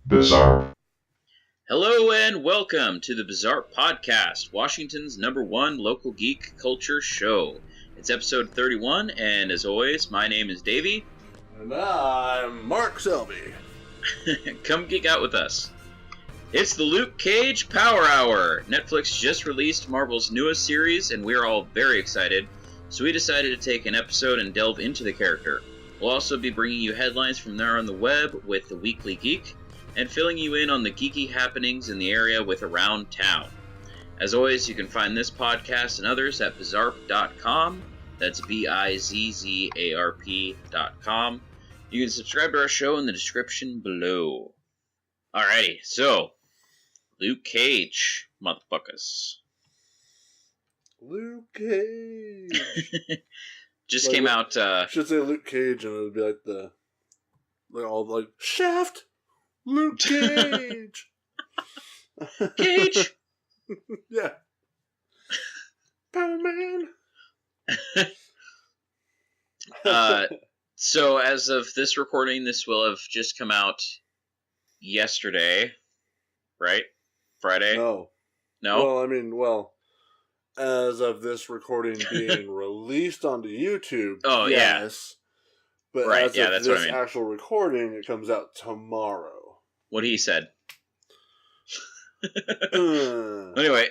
Bizzarp. Hello and welcome to the Bizzarp Podcast, Washington's #1 local geek culture show. It's episode 31, and as always, my name is Davey. And I'm Mark Selby. Come geek out with us. It's the Luke Cage Power Hour. Netflix just released Marvel's newest series, and we're all very excited, so we decided to take an episode and delve into the character. We'll also be bringing you headlines from there on the web with the Weekly Geek, and filling you in on the geeky happenings in the area with Around Town. As always, you can find this podcast and others at bizzarp.com. That's bizzarp.com. You can subscribe to our show in the description below. Alrighty, so Luke Cage, motherfuckers. Luke Cage. Just came out. Should say Luke Cage, and it would be like Shaft. Luke Cage. Cage. Yeah. Power Man. So as of this recording, this will have just come out yesterday, right? Friday? No. Well, as of this recording being released onto YouTube, yes. But right, as of this actual recording, it comes out tomorrow. What he said. Anyway,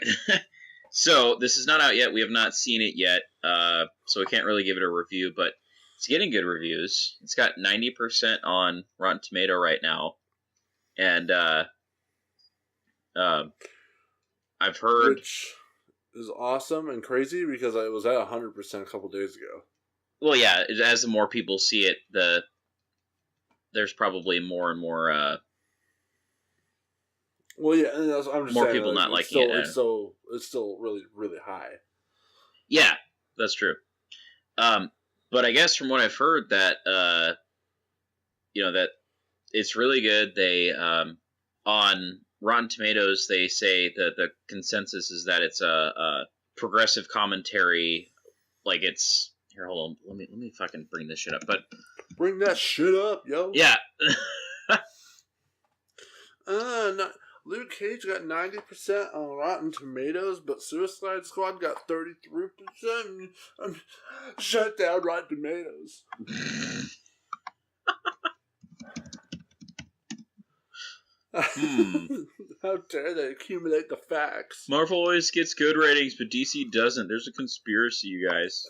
so this is not out yet. We have not seen it yet, so we can't really give it a review, but it's getting good reviews. It's got 90% on Rotten Tomato right now, and I've heard... Which is awesome and crazy, because I was at 100% a couple days ago. Well, yeah, as the more people see it, there's probably more and more... Well, yeah, and I'm just more saying, people not liking it. It's still really, really high. Yeah, that's true. But I guess from what I've heard that, that it's really good. They, on Rotten Tomatoes, they say that the consensus is that it's a progressive commentary. Like it's, here, hold on. Let me fucking bring this shit up. But bring that shit up, yo. Yeah. Luke Cage got 90% on Rotten Tomatoes, but Suicide Squad got 33%. Shut down Rotten Tomatoes. How dare they accumulate the facts? Marvel always gets good ratings, but DC doesn't. There's a conspiracy, you guys.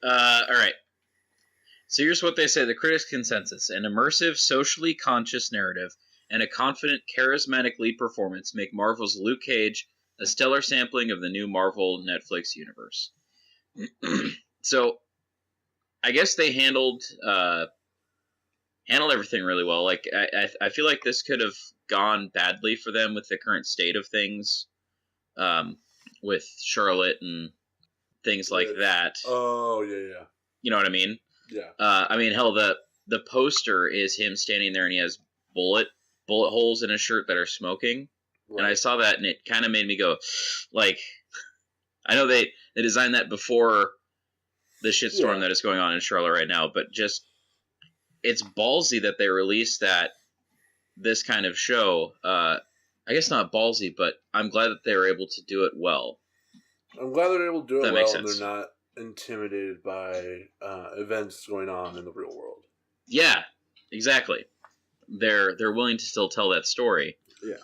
Alright. So here's what they say. The critics' consensus. An immersive, socially conscious narrative and a confident, charismatic lead performance make Marvel's Luke Cage a stellar sampling of the new Marvel Netflix universe. So, I guess they handled everything really well. Like, I feel like this could have gone badly for them with the current state of things, with Charlotte and things like that. Oh, yeah. You know what I mean? Yeah. Hell, the poster is him standing there and he has bullet holes in his shirt that are smoking. Right. And I saw that and it kind of made me go, like, I know they designed that before the shitstorm that is going on in Charlotte right now, but just, it's ballsy that they released this kind of show. I guess not ballsy, but I'm glad that they were able to do it well. I'm glad they're able to do it well, and they're not intimidated by events going on in the real world. Yeah, exactly. They're willing to still tell that story. Yeah.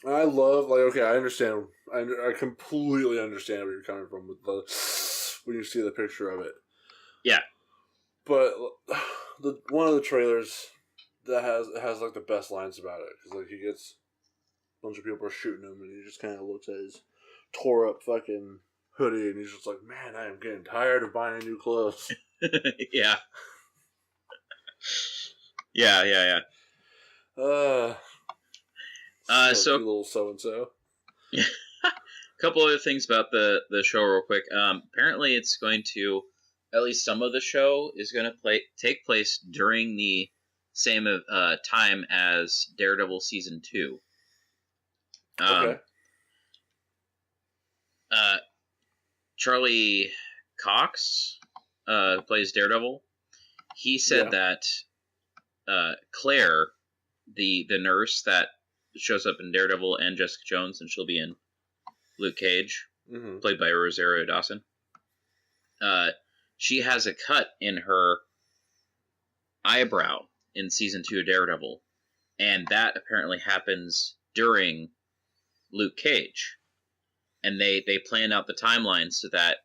I love, I understand. I completely understand where you're coming from with when you see the picture of it. Yeah. But one of the trailers that has like the best lines about it, because he gets a bunch of people are shooting him, and he just kind of looks at his tore up fucking hoodie, and he's just like, "Man, I am getting tired of buying new clothes." Yeah. Yeah. So little so-and-so. A couple other things about the show real quick. Apparently it's going to, at least some of the show is going to take place during the same time as Daredevil Season 2. Okay. Charlie Cox plays Daredevil. He said that Claire, the nurse that shows up in Daredevil and Jessica Jones, and she'll be in Luke Cage, played by Rosario Dawson. She has a cut in her eyebrow in season 2 of Daredevil, and that apparently happens during Luke Cage. And they planned out the timeline so that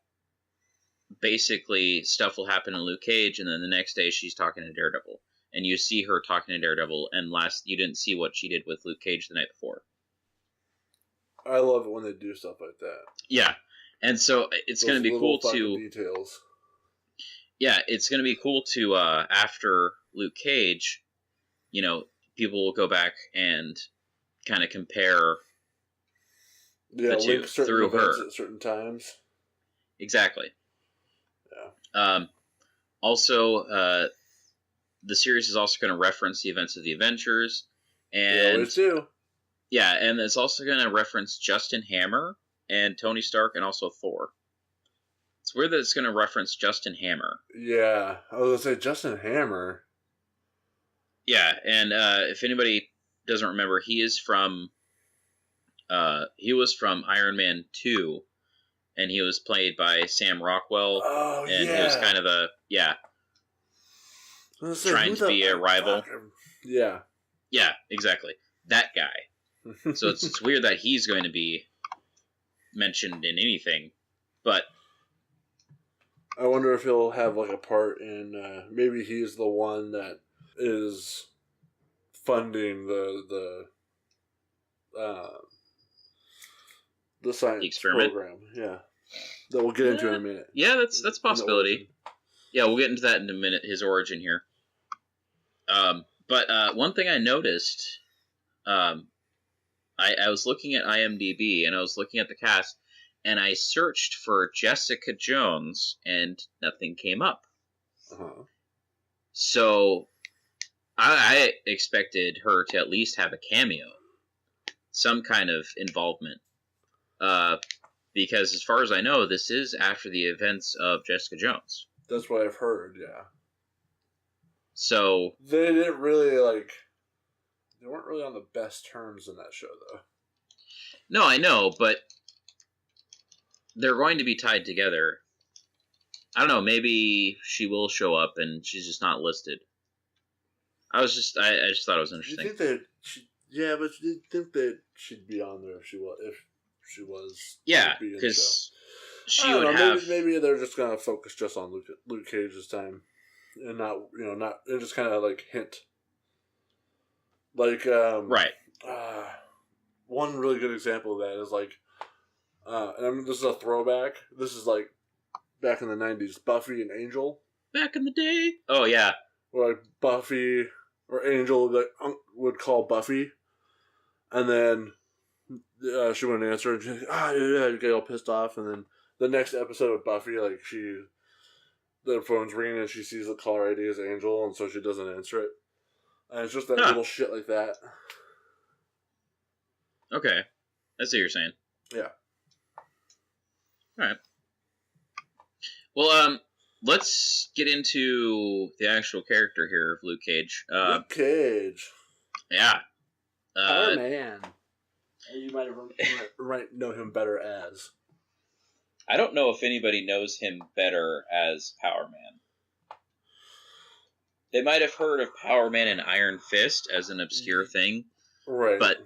basically stuff will happen in Luke Cage, and then the next day she's talking to Daredevil. And you see her talking to Daredevil, and you didn't see what she did with Luke Cage the night before. I love it when they do stuff like that. Yeah, and so it's going to be cool to... details. Yeah, it's going to be cool to, after Luke Cage, people will go back and kind of compare the two through her. At certain times. Exactly. Yeah. Also, the series is also going to reference the events of the Avengers. And, they always do. Yeah, and it's also going to reference Justin Hammer and Tony Stark and also Thor. It's weird that it's going to reference Justin Hammer. Yeah, I was going to say Justin Hammer. Yeah, and if anybody doesn't remember, he was from Iron Man 2, and he was played by Sam Rockwell. Oh, and he was kind of trying to be a rival. Yeah. Yeah, exactly. That guy. So it's weird that he's going to be mentioned in anything, but I wonder if he'll have like a part in. Maybe he's the one that is funding the science experiment program. Yeah, that we'll get into in a minute. Yeah, that's a possibility. Yeah, we'll get into that in a minute. His origin here. But one thing I noticed, I was looking at IMDb and I was looking at the cast. And I searched for Jessica Jones, and nothing came up. Uh-huh. So, I expected her to at least have a cameo. Some kind of involvement. Because as far as I know, this is after the events of Jessica Jones. That's what I've heard, yeah. So... They didn't really, they weren't really on the best terms in that show, though. No, I know, but... they're going to be tied together. I don't know, maybe she will show up and she's just not listed. I just thought it was interesting. You think that but you think that she'd be on there if she was yeah, because she would have... Maybe they're just going to focus just on Luke Cage this time. And not, and just kind of hint. right. One really good example of that is and this is a throwback. This is back in the 90s, Buffy and Angel. Back in the day? Oh, yeah. Where Buffy or Angel would call Buffy, and then she wouldn't answer, and she'd get all pissed off, and then the next episode of Buffy, the phone's ringing and she sees the caller ID as Angel, and so she doesn't answer it. And it's just that little shit like that. Okay. That's what you're saying. Yeah. Alright. Well, let's get into the actual character here of Luke Cage. Luke Cage. Yeah. Power Man. You might know him better as. I don't know if anybody knows him better as Power Man. They might have heard of Power Man and Iron Fist as an obscure thing. Right. But,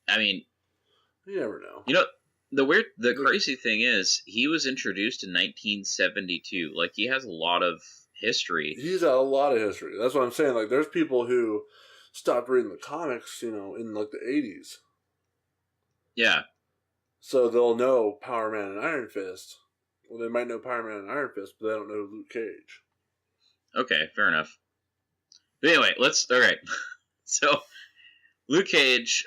I mean... you never know. The crazy thing is, he was introduced in 1972. He has a lot of history. He's got a lot of history. That's what I'm saying. There's people who stopped reading the comics, in the 80s. Yeah. So they'll know Power Man and Iron Fist. Well, they might know Power Man and Iron Fist, but they don't know Luke Cage. Okay, fair enough. But anyway, alright. So, Luke Cage,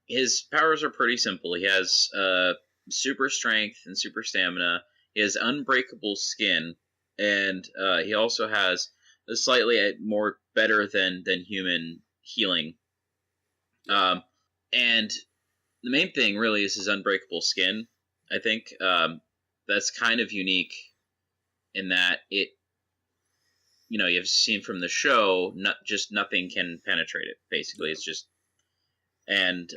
his powers are pretty simple. He has super strength and super stamina. He has unbreakable skin, and he also has a slightly more better than human healing. And the main thing really is his unbreakable skin. I think that's kind of unique in that it, you've seen from the show, nothing can penetrate it. Basically, it's just, and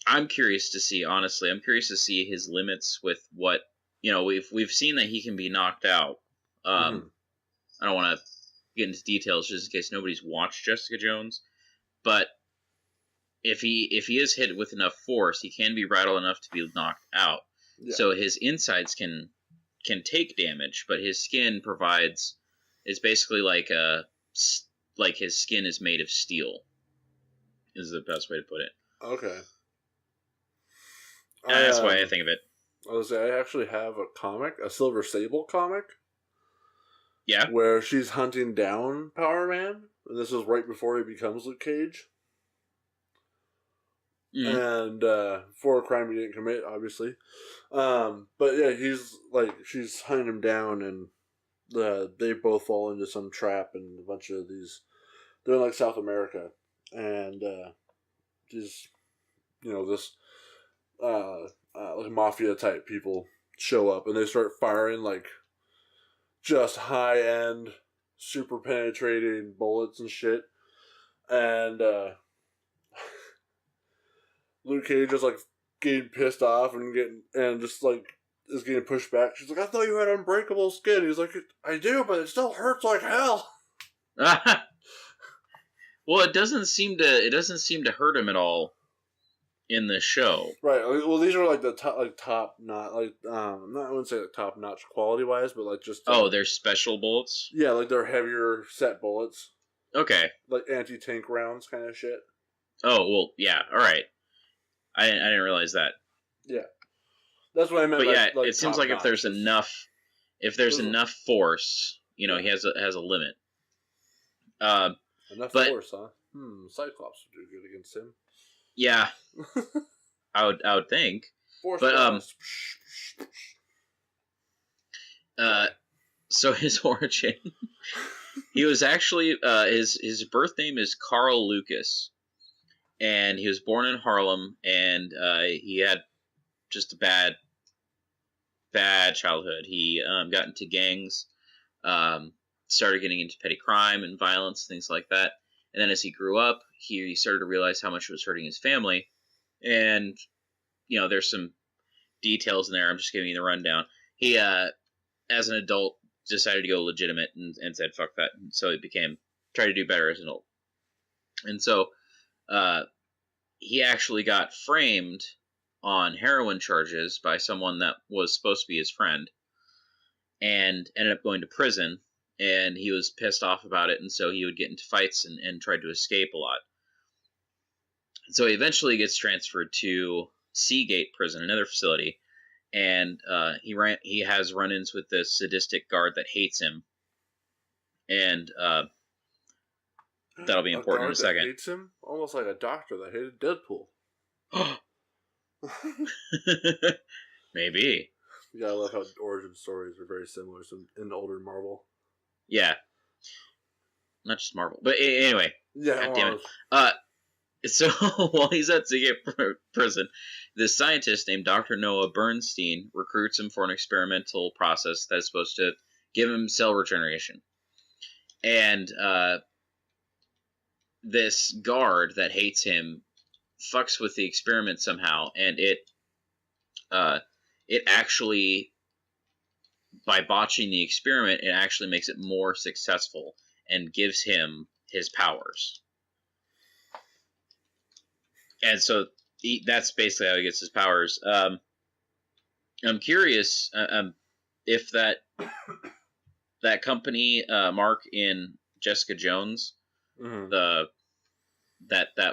I'm curious to see. Honestly, I'm curious to see his limits with what we've seen that he can be knocked out. I don't want to get into details just in case nobody's watched Jessica Jones, but if he is hit with enough force, he can be rattled enough to be knocked out. Yeah. So his insides can take damage, but his skin provides. It's basically like his skin is made of steel. Is the best way to put it. Okay. That's why I think of it. I actually have a comic, a Silver Sable comic. Yeah. Where she's hunting down Power Man, and this is right before he becomes Luke Cage. And for a crime he didn't commit, obviously. But yeah, she's hunting him down, and they both fall into some trap, and a bunch of these. They're in like South America, and these, this like mafia type people show up, and they start firing like just high end, super penetrating bullets and shit, and Luke Cage is like getting pissed off and just like is getting pushed back. She's like, "I thought you had unbreakable skin." He's like, "I do, but it still hurts like hell." Well, it doesn't seem to hurt him at all in the show. Right. Well, these are like the top not like I wouldn't say like top notch quality wise, but like just they're special bullets. Yeah, like they're heavier set bullets. Okay. Like anti-tank rounds kind of shit. Oh well, yeah. All right. I didn't realize that. Yeah, that's what I meant. But yeah, it seems like if there's enough force, he has a limit. Enough force, huh? Cyclops would do good against him. Yeah, I would think. Force but so his origin, he was actually his birth name is Carl Lucas, and he was born in Harlem, and he had just a bad childhood. He got into gangs, started getting into petty crime and violence, things like that. And then as he grew up, he started to realize how much it was hurting his family. And, there's some details in there. I'm just giving you the rundown. He, as an adult, decided to go legitimate and said, fuck that. And so he tried to do better as an adult. And so he actually got framed on heroin charges by someone that was supposed to be his friend and ended up going to prison. And he was pissed off about it, and so he would get into fights and tried to escape a lot. And so he eventually gets transferred to Seagate Prison, another facility, and he has run-ins with this sadistic guard that hates him, and that'll be important in a second. That hates him, almost like a doctor that hated Deadpool. Maybe. You gotta love how origin stories are very similar in the older Marvel. Yeah. Not just Marvel. But anyway. Yeah. God damn it. So while he's at Seagate Prison, this scientist named Dr. Noah Bernstein recruits him for an experimental process that's supposed to give him cell regeneration. And this guard that hates him fucks with the experiment somehow, and it actually, by botching the experiment, it actually makes it more successful and gives him his powers. And so that's basically how he gets his powers. I'm curious if that company, Mark in Jessica Jones, that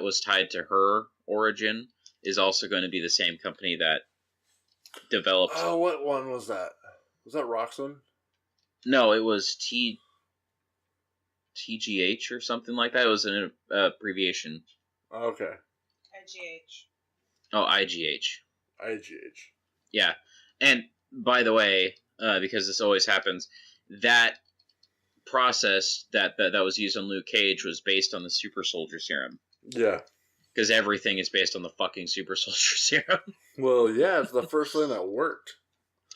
was tied to her origin, is also going to be the same company that developed. Oh, what one was that? Was that Roxxon? No, it was TGH or something like that. It was an abbreviation. Okay. IGH. Oh, IGH. IGH. Yeah. And by the way, because this always happens, that process that was used on Luke Cage was based on the super soldier serum. Yeah. Because everything is based on the fucking super soldier serum. Well, yeah, it's the first thing that worked.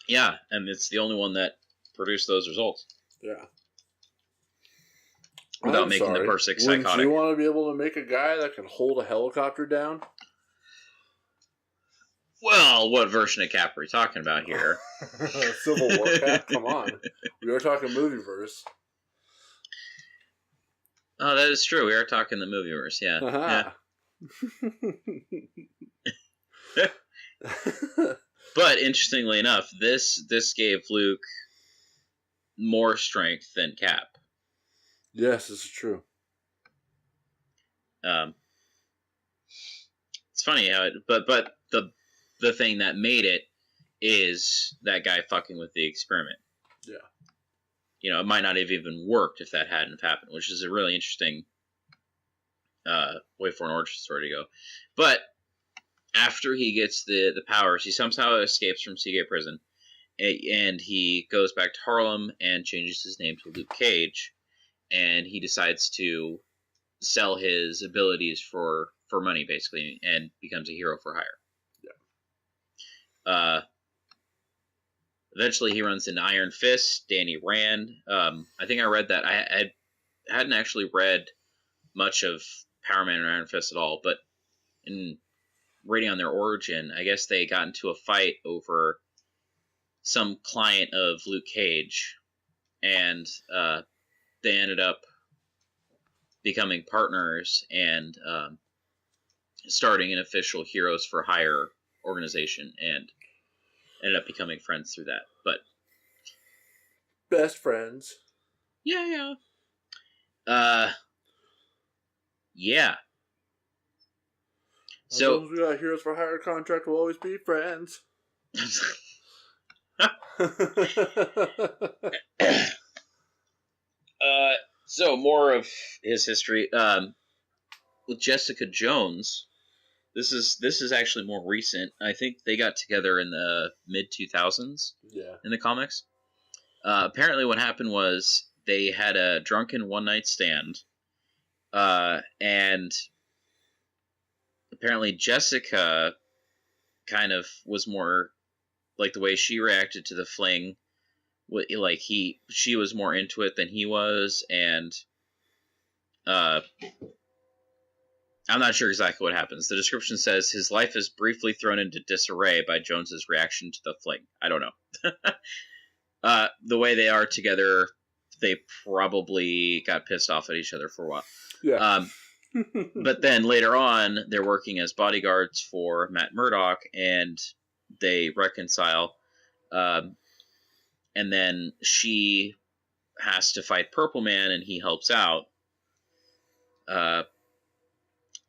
Yeah, and it's the only one that produced those results. Yeah. Without making the person psychotic. Wouldn't you want to be able to make a guy that can hold a helicopter down? Well, what version of Cap are we talking about here? Civil War Cap? Come on. We are talking movieverse. Oh, that is true. We are talking the movieverse, yeah. Yeah. But interestingly enough, this gave Luke more strength than Cap. Yes, this is true. It's funny how but the thing that made it is that guy fucking with the experiment. Yeah. You know, it might not have even worked if that hadn't happened, which is a really interesting way for an origin story to go. But after he gets the powers, he somehow escapes from Seagate Prison, and he goes back to Harlem and changes his name to Luke Cage, and he decides to sell his abilities for money, basically, and becomes a hero for hire. Yeah. Eventually, he runs into Iron Fist, Danny Rand. I think I read that. I hadn't actually read much of Power Man or Iron Fist at all, but in reading on their origin, I guess they got into a fight over some client of Luke Cage, and they ended up becoming partners and starting an official Heroes for Hire organization, and ended up becoming friends through that. But best friends. Yeah. Yeah. So as long as we got Heroes for Hire contract, we'll always be friends. So more of his history with Jessica Jones. This is actually more recent. I think they got together in the mid 2000s. Yeah. In the comics. Apparently, what happened was they had a drunken one night stand, and apparently Jessica kind of was more like the way she reacted to the fling. Like she was more into it than he was, and I'm not sure exactly what happens. The description says his life is briefly thrown into disarray by Jones's reaction to the fling. I don't know. The way they are together, they probably got pissed off at each other for a while. Yeah. But then later on, they're working as bodyguards for Matt Murdock, and they reconcile. And then she has to fight Purple Man, and he helps out.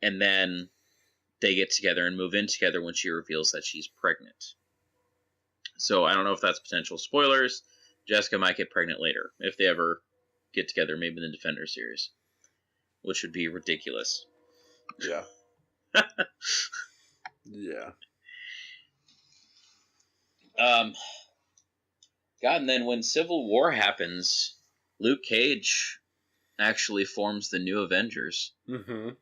And then they get together and move in together when she reveals that she's pregnant. So I don't know if that's potential spoilers. Jessica might get pregnant later, if they ever get together, maybe in the Defender series. Which would be ridiculous. Yeah. Yeah. God, and then when Civil War happens, Luke Cage actually forms the New Avengers. Mm-hmm.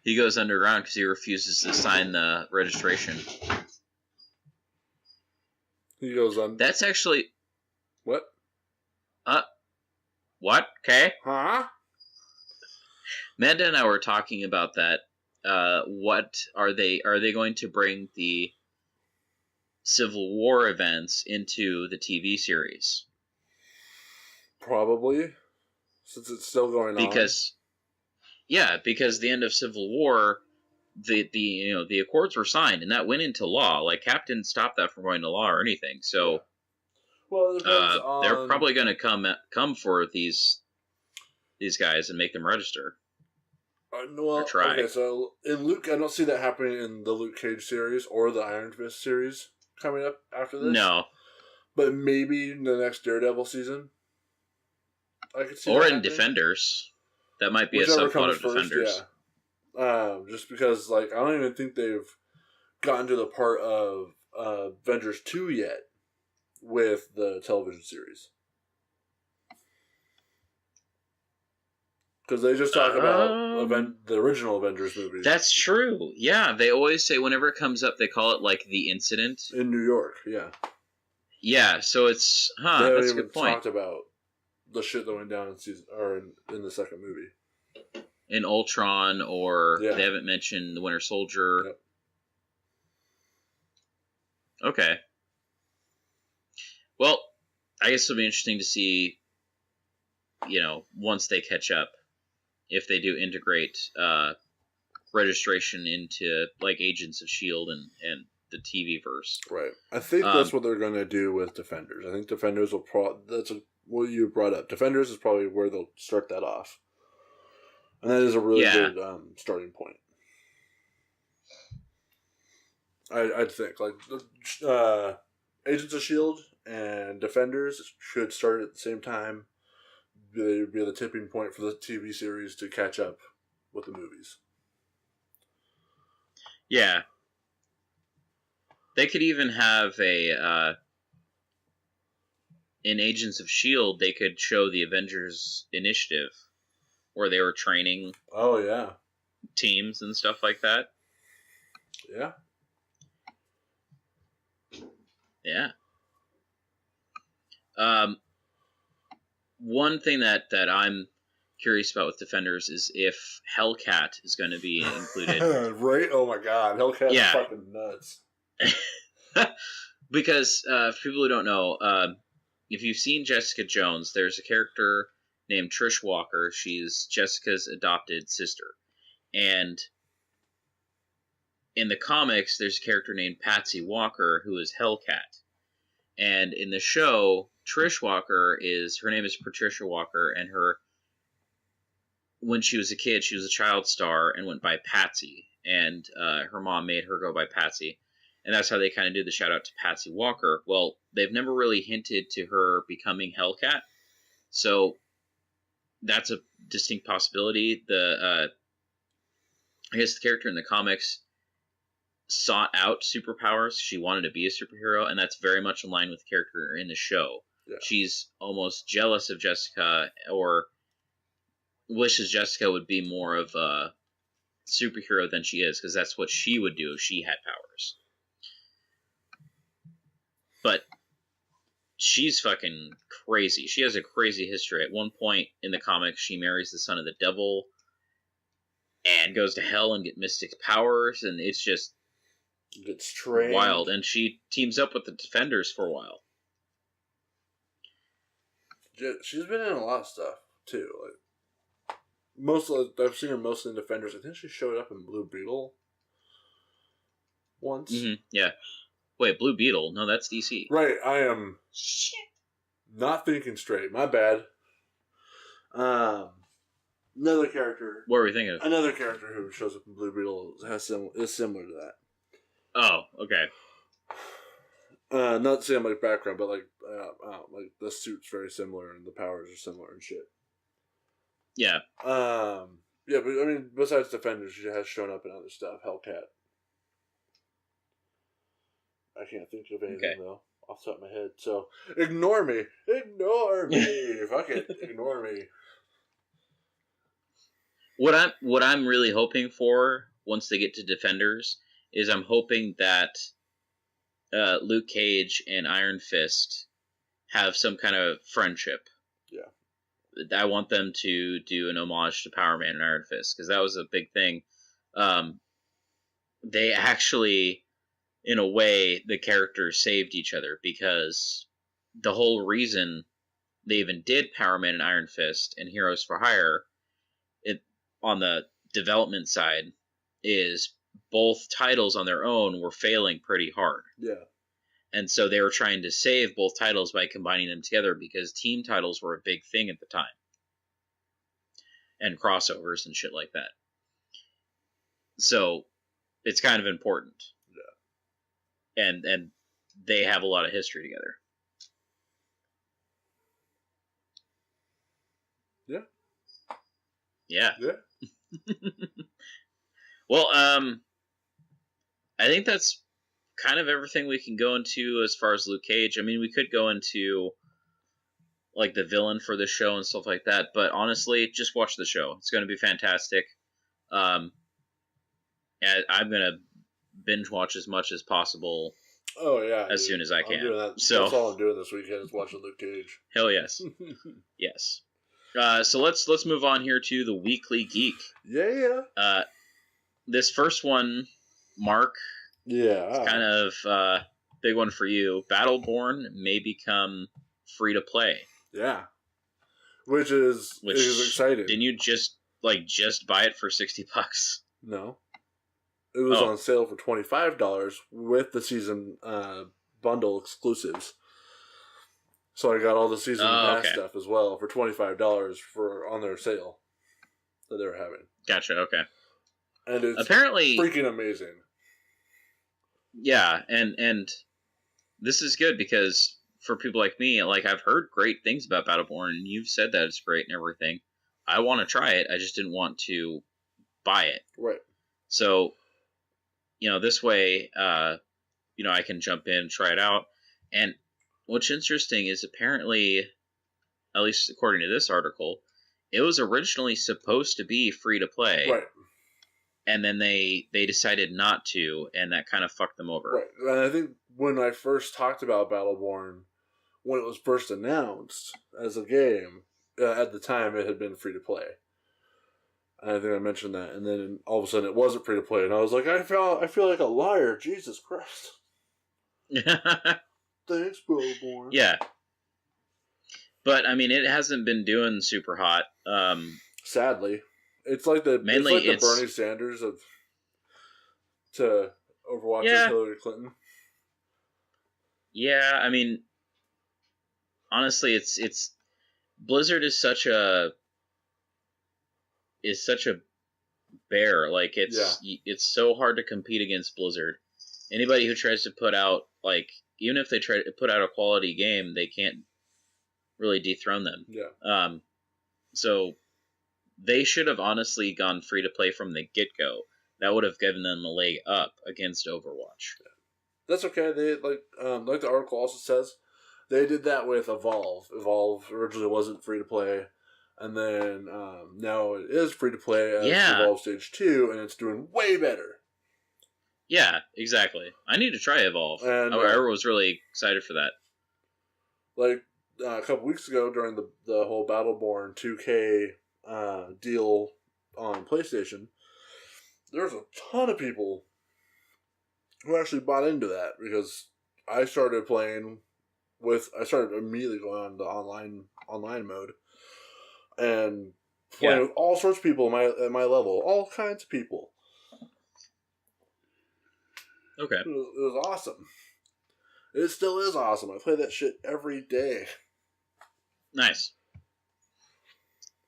He goes underground because he refuses to sign the registration. He goes on. That's actually... What? What? Okay. Huh? Amanda and I were talking about that. What are they going to bring the Civil War events into the TV series? Probably. Since it's still going on. Yeah, because the end of Civil War, the Accords were signed, and that went into law. Like, Cap didn't stop that from going to law or anything. So, yeah. Well, it depends on... they're probably going to come for these guys and make them register. Well, try. Okay, so in Luke, I don't see that happening in the Luke Cage series or the Iron Fist series coming up after this. No. But maybe in the next Daredevil season. I could see or that in happening. Defenders. That might be Whichever a subplot comes of first, Defenders. Yeah. Just because, like, I don't even think they've gotten to the part of Avengers 2 yet with the television series. Because they just talk about the original Avengers movies. That's true. Yeah, they always say whenever it comes up, they call it like the incident in New York. Yeah. Yeah, so it's they haven't that's a even good point. talked about the shit that went down in the second movie. In Ultron, or they haven't mentioned the Winter Soldier. Yep. Okay. Well, I guess it'll be interesting to see, once they catch up, if they do integrate registration into like Agents of S.H.I.E.L.D. and the TV verse. Right. I think that's what they're going to do with Defenders. I think Defenders will what you brought up. Defenders is probably where they'll start that off. And that is a really good starting point. I'd think like Agents of S.H.I.E.L.D. and Defenders should start at the same time. They would be the tipping point for the TV series to catch up with the movies. Yeah. They could even have in Agents of S.H.I.E.L.D., they could show the Avengers Initiative, where they were training teams and stuff like that. Yeah. Yeah. One thing that I'm curious about with Defenders is if Hellcat is going to be included. Right? Oh my god, Hellcat is fucking nuts. Because for people who don't know, if you've seen Jessica Jones, there's a character named Trish Walker. She's Jessica's adopted sister. And in the comics, there's a character named Patsy Walker who is Hellcat. And in the show, Trish Walker her name is Patricia Walker, and when she was a kid, she was a child star and went by Patsy. And her mom made her go by Patsy. And that's how they kind of did the shout out to Patsy Walker. Well, they've never really hinted to her becoming Hellcat. So that's a distinct possibility. I guess the character in the comics sought out superpowers. She wanted to be a superhero, and that's very much in line with the character in the show. Yeah. She's almost jealous of Jessica, or wishes Jessica would be more of a superhero than she is, because that's what she would do if she had powers. But she's fucking crazy. She has a crazy history. At one point in the comics, she marries the son of the devil and goes to hell and get mystic powers, and it's just wild. And she teams up with the Defenders for a while. She's been in a lot of stuff too. I've seen her mostly in Defenders. I think she showed up in Blue Beetle once. Mm-hmm. Yeah. Wait, Blue Beetle? No, that's DC. Right, I am not thinking straight. My bad. Another character. What were we thinking of? Another character who shows up in Blue Beetle is similar to that. Oh, okay. Not the same like background, but like the suit's very similar and the powers are similar and shit. Yeah. Yeah, but I mean, besides Defenders, she has shown up in other stuff. Hellcat. I can't think of anything though off the top of my head. So ignore me. Fuck it. Ignore me. What I'm really hoping for once they get to Defenders is I'm hoping that Luke Cage and Iron Fist have some kind of friendship. Yeah. I want them to do an homage to Power Man and Iron Fist, because that was a big thing. They actually, in a way, the characters saved each other, because the whole reason they even did Power Man and Iron Fist and Heroes for Hire, on the development side, is both titles on their own were failing pretty hard. Yeah. And so they were trying to save both titles by combining them together, because team titles were a big thing at the time. And crossovers and shit like that. So it's kind of important. Yeah. And they have a lot of history together. Yeah. Yeah. Yeah. Well, I think that's kind of everything we can go into as far as Luke Cage. I mean, we could go into like the villain for the show and stuff like that. But honestly, just watch the show. It's going to be fantastic. And I'm going to binge watch as much as possible. Oh yeah, as soon as I can. I'm doing that. So that's all I'm doing this weekend is watching Luke Cage. Hell yes, yes. So let's move on here to the Weekly Geek. Yeah. This first one, Mark. Yeah. It's kind of big one for you. Battleborn may become free to play. Yeah. Which is exciting. Didn't you just buy it for $60? No. It was on sale for $25 with the season bundle exclusives. So I got all the season pass stuff as well for $25 on their sale that they were having. Gotcha. Okay. And it's apparently freaking amazing. Yeah, and this is good because for people like me, I've heard great things about Battleborn, and you've said that it's great and everything. I want to try it. I just didn't want to buy it. Right. So, this way, I can jump in and try it out. And what's interesting is apparently, at least according to this article, it was originally supposed to be free to play. Right. And then they decided not to, and that kind of fucked them over. Right. And I think when I first talked about Battleborn, when it was first announced as a game, at the time it had been free to play. And I think I mentioned that, and then all of a sudden it wasn't free to play, and I was like, I feel like a liar. Jesus Christ. Thanks, Battleborn. Yeah. But I mean, it hasn't been doing super hot. Sadly, it's like the Bernie Sanders to Overwatch and Hillary Clinton. Yeah, I mean, honestly, it's Blizzard is such a bear. It's so hard to compete against Blizzard. Anybody who tries to put out even if they try to put out a quality game, they can't really dethrone them. Yeah. So they should have honestly gone free to play from the get-go. That would have given them a leg up against Overwatch. Yeah. That's okay. They like the article also says, they did that with Evolve. Evolve originally wasn't free to play, and then now it is free to play as Evolve Stage 2, and it's doing way better. Yeah, exactly. I need to try Evolve. And I was really excited for that. A couple weeks ago during the whole Battleborn 2K deal on PlayStation, there was a ton of people who actually bought into that because I started immediately going on the online mode and playing with all sorts of people at my level, all kinds of people. Okay. It was awesome. It still is awesome. I play that shit every day. Nice.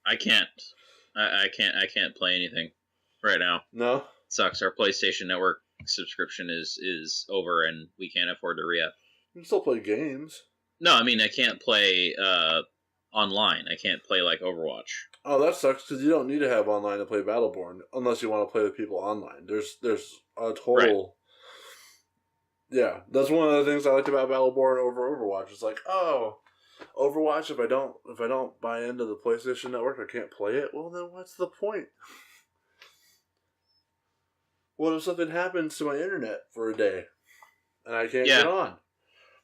I can't play anything right now. No? It sucks. Our PlayStation Network subscription is over and we can't afford to re-up. You can still play games. No, I mean I can't play online. I can't play Overwatch. Oh, that sucks because you don't need to have online to play Battleborn unless you want to play with people online. There's a total... Right. Yeah, that's one of the things I liked about Battleborn over Overwatch. It's Overwatch, if I don't buy into the PlayStation Network, I can't play it. Well, then what's the point? What if something happens to my internet for a day and I can't get on,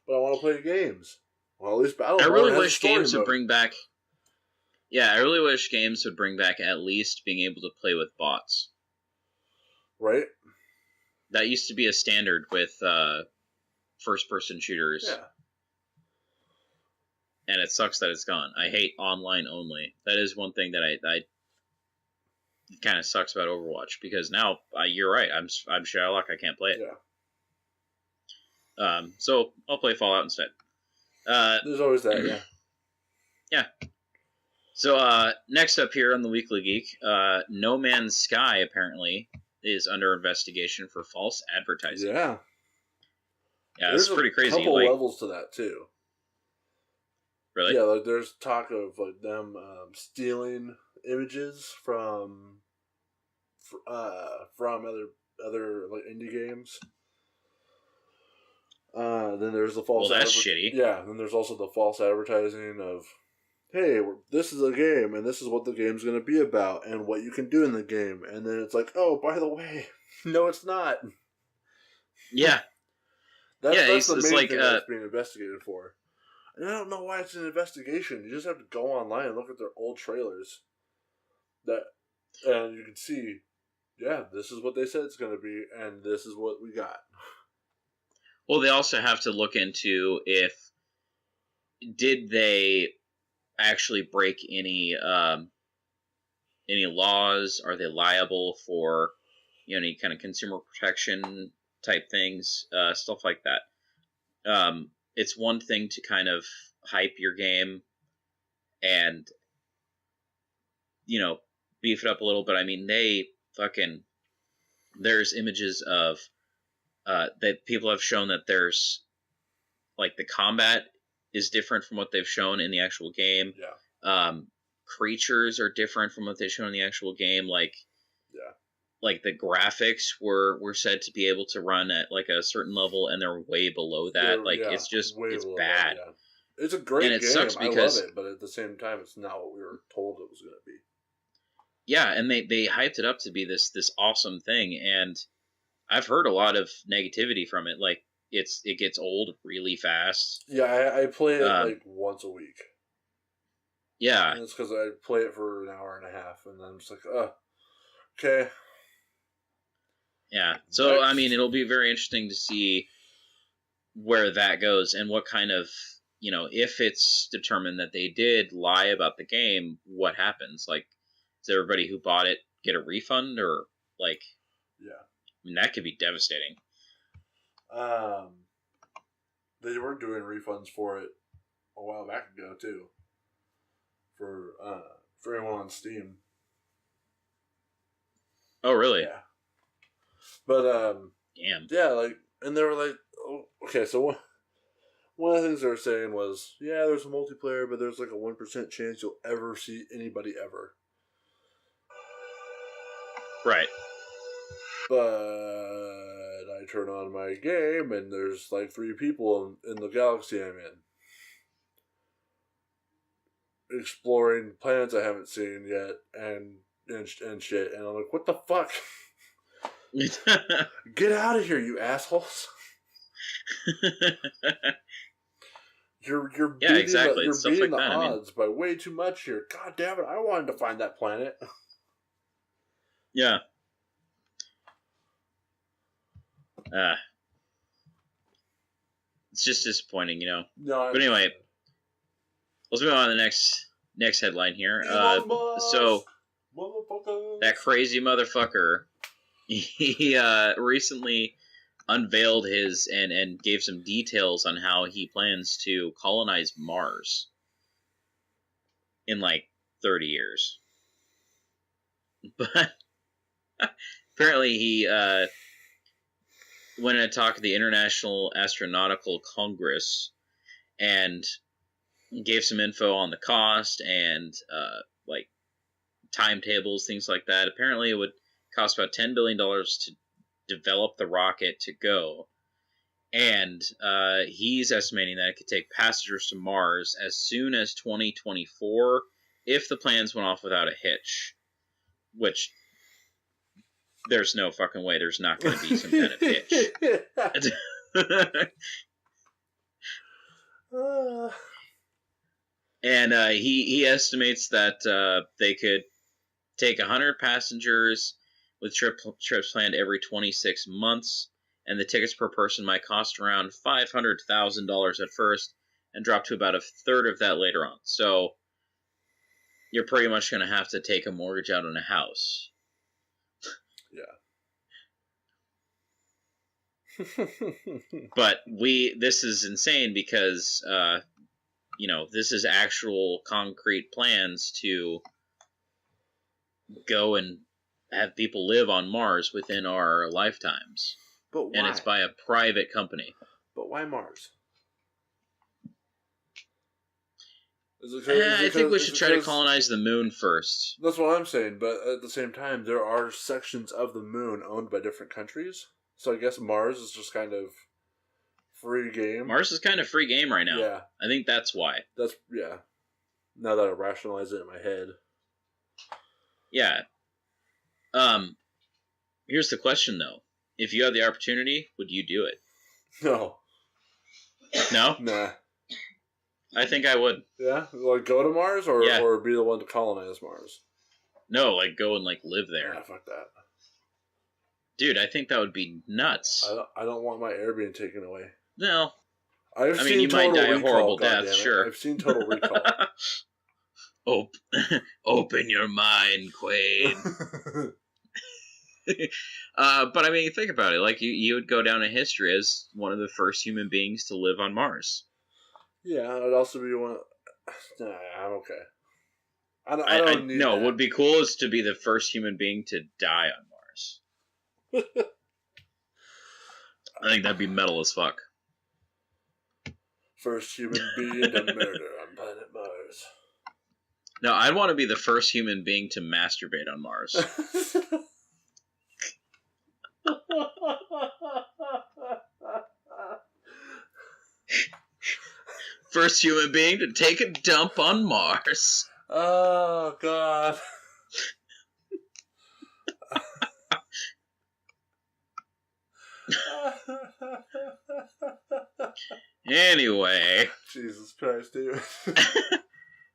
but I want to play games? Well, at least Battleborn. I really wish games would bring back. Yeah, I really wish games would bring back at least being able to play with bots. Right. That used to be a standard with first-person shooters. Yeah. And it sucks that it's gone. I hate online only. That is one thing that I kind of sucks about Overwatch because now you're right. I'm Sherlock. I can't play it. Yeah. So I'll play Fallout instead. There's always that. Yeah. Yeah. So next up here on the Weekly Geek, No Man's Sky apparently is under investigation for false advertising. Yeah. Yeah, it's pretty crazy. There's a couple levels to that, too. Really? Yeah, there's talk of them stealing images from other indie games. Then there's the false... Well, that's shitty. Yeah, then there's also the false advertising of hey, this is a game, and this is what the game's going to be about, and what you can do in the game. And then it's like, oh, by the way, no, it's not. Yeah. That's the it's main like, thing that's being investigated for. And I don't know why it's an investigation. You just have to go online and look at their old trailers. And you can see, yeah, this is what they said it's going to be, and this is what we got. well, they also have to look into did they actually break any laws? Are they liable for any kind of consumer protection type things, stuff like that. It's one thing to kind of hype your game and beef it up a little, but I mean there's images of that people have shown that there's like the combat is different from what they've shown in the actual game. Yeah. Creatures are different from what they've shown in the actual game. Like the graphics were said to be able to run at like a certain level, and they're way below that. It's just it's bad. That, yeah. It's a great game. Sucks because, I love it, but at the same time, it's not what we were told it was going to be. Yeah, and they hyped it up to be this awesome thing, and I've heard a lot of negativity from it. Like it gets old really fast. Yeah, I play it like once a week. Yeah, and it's because I play it for an hour and a half, and I'm just like, okay. Yeah, so I mean, it'll be very interesting to see where that goes and what kind of if it's determined that they did lie about the game, what happens? Like, does everybody who bought it get a refund, or like? Yeah, I mean, that could be devastating. They were doing refunds for it a while back ago too. For anyone on Steam. Oh, really? Yeah. But damn. Yeah, like, and they were like, oh, okay, so one of the things they were saying was, yeah, there's a multiplayer, but there's like a 1% chance you'll ever see anybody ever. Right. But I turn on my game, and there's like 3 people in the galaxy I'm in, exploring planets I haven't seen yet, and shit, and I'm like, what the fuck? Get out of here, you assholes! You're beating exactly. You're beating like the odds by way too much here. God damn it! I wanted to find that planet. Yeah. It's just disappointing, No, but anyway, let's move on to the next headline here. So that crazy motherfucker, he recently unveiled his and gave some details on how he plans to colonize Mars in like 30 years. But apparently he went and talked to the International Astronautical Congress and gave some info on the cost and like timetables, things like that. Apparently it would cost about $10 billion to develop the rocket to go, and he's estimating that it could take passengers to Mars as soon as 2024 if the plans went off without a hitch, which there's no fucking way there's not going to be some kind of hitch. And he estimates that they could take 100 passengers with trips planned every 26 months, and the tickets per person might cost around $500,000 at first and drop to about a third of that later on. So you're pretty much going to have to take a mortgage out on a house. Yeah. But this is insane because, this is actual concrete plans to go and have people live on Mars within our lifetimes. But why? And it's by a private company. But why Mars? I think we should try to colonize the moon first. That's what I'm saying, but at the same time, there are sections of the moon owned by different countries. So I guess Mars is just kind of free game. Mars is kind of free game right now. Yeah. I think that's why. Yeah. Now that I rationalize it in my head. Yeah. Here's the question, though. If you had the opportunity, would you do it? No. No? Nah. I think I would. Yeah? Like, go to Mars or be the one to colonize Mars? No, like, go and, like, live there. Yeah, fuck that. Dude, I think that would be nuts. I don't want my air being taken away. No. I mean, you might die a horrible death, sure. I've seen Total Recall. Open your mind, Quaid. But I mean, think about it. Like, you would go down in history as one of the first human beings to live on Mars. Yeah, I'd also be one. Nah, I'm okay. I don't need no, that. what would be cool is to be the first human being to die on Mars. I think that'd be metal as fuck. First human being to murder on planet Mars. No, I'd want to be the first human being to masturbate on Mars. First human being to take a dump on Mars. Oh, God. Anyway. Jesus Christ, dude.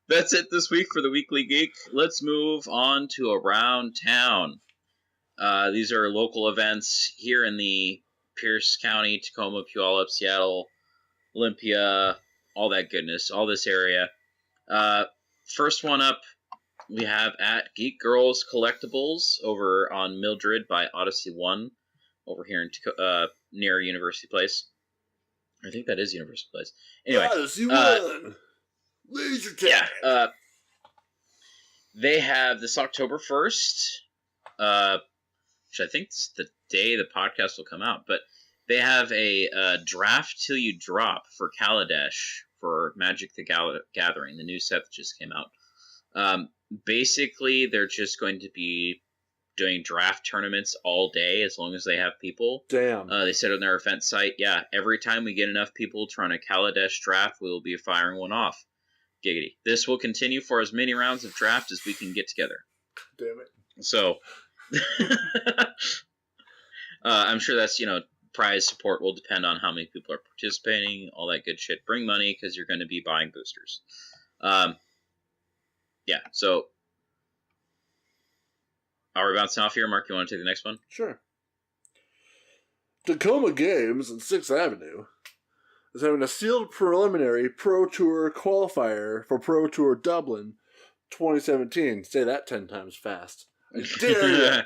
That's it this week for the Weekly Geek. Let's move on to Around Town. These are local events here in the Pierce County, Tacoma, Puyallup, Seattle, Olympia, all that goodness, all this area. First one up, we have at Geek Girls Collectibles over on Mildred by Odyssey 1 over here in near University Place. I think that is University Place. Anyway, Odyssey 1! Laser tag! Yeah, they have this October 1st, which I think is the day the podcast will come out, but they have a draft till you drop for Kaladesh for Magic the Gathering, the new set that just came out. Basically, they're just going to be doing draft tournaments all day as long as they have people. Damn. They said on their event site, yeah, every time we get enough people to run a Kaladesh draft, we will be firing one off. Giggity. This will continue for as many rounds of draft as we can get together. Damn it. So, I'm sure that's, prize support will depend on how many people are participating, all that good shit. Bring money because you're going to be buying boosters. Yeah, so are we bouncing off here? Mark, you want to take the next one? Sure. Tacoma Games on 6th Avenue is having a sealed preliminary Pro Tour qualifier for Pro Tour Dublin 2017. Say that 10 times fast. I dare you!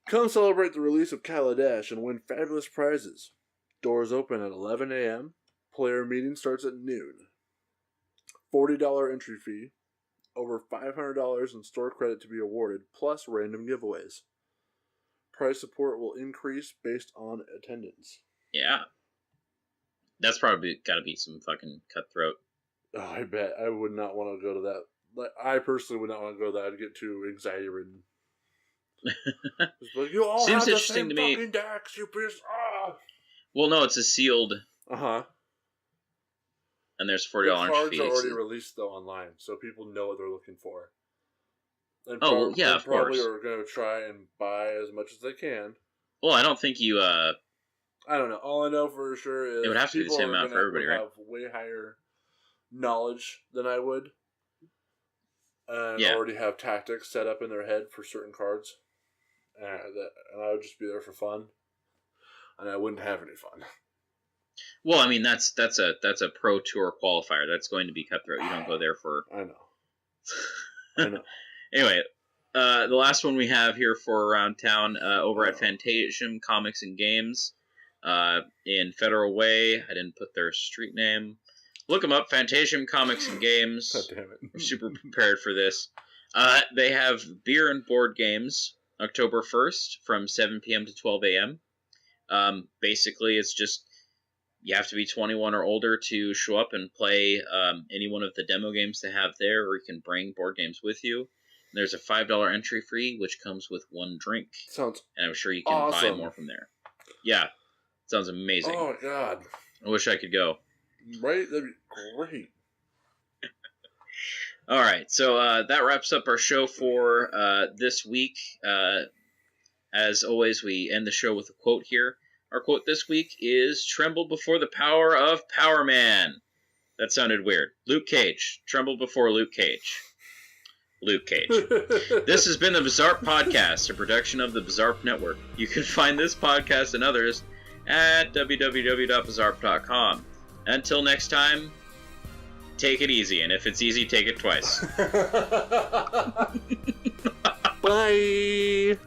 Come celebrate the release of Kaladesh and win fabulous prizes. Doors open at 11 a.m. Player meeting starts at noon. $40 entry fee. Over $500 in store credit to be awarded, plus random giveaways. Prize support will increase based on attendance. Yeah. That's probably got to be some fucking cutthroat. Oh, I bet. I would not want to go to that. Like, I personally would not want to go to that. I'd get too anxiety ridden. Like, you all Seems have the interesting same to me. fucking decks, you piece. Ah! Well, no, it's a sealed. Uh-huh. And there's $40 The entry cards fee. are already released, though, online, so people know what they're looking for. And yeah, of probably course. are going to try and buy as much as they can. Well, I don't think you, I don't know. All I know for sure is it would have to be the same amount for everybody, right? Have way higher knowledge than I would, and already have tactics set up in their head for certain cards, and I would just be there for fun, and I wouldn't have any fun. Well, I mean that's a pro tour qualifier. That's going to be cutthroat. You don't go there for. I know. Anyway, the last one we have here for Around Town over at Phantasm Comics and Games in Federal Way. I didn't put their street name. Look them up, Phantasm Comics and Games. God damn it. We're super prepared for this. They have beer and board games October 1st from 7 p.m. to 12 a.m. Basically, it's just you have to be 21 or older to show up and play any one of the demo games they have there, or you can bring board games with you. There's a $5 entry fee, which comes with one drink. Sounds and I'm sure you can buy more from there. Yeah, sounds amazing. Oh, God. I wish I could go. Right? That'd be great. All right, so that wraps up our show for this week. As always, we end the show with a quote here. Our quote this week is, "Tremble before the power of Power Man." That sounded weird. Luke Cage. Tremble before Luke Cage. Luke Cage. This has been the Bizzarp Podcast, a production of the Bizzarp Network. You can find this podcast and others at www.bizzarp.com. Until next time, take it easy, and if it's easy, take it twice. Bye!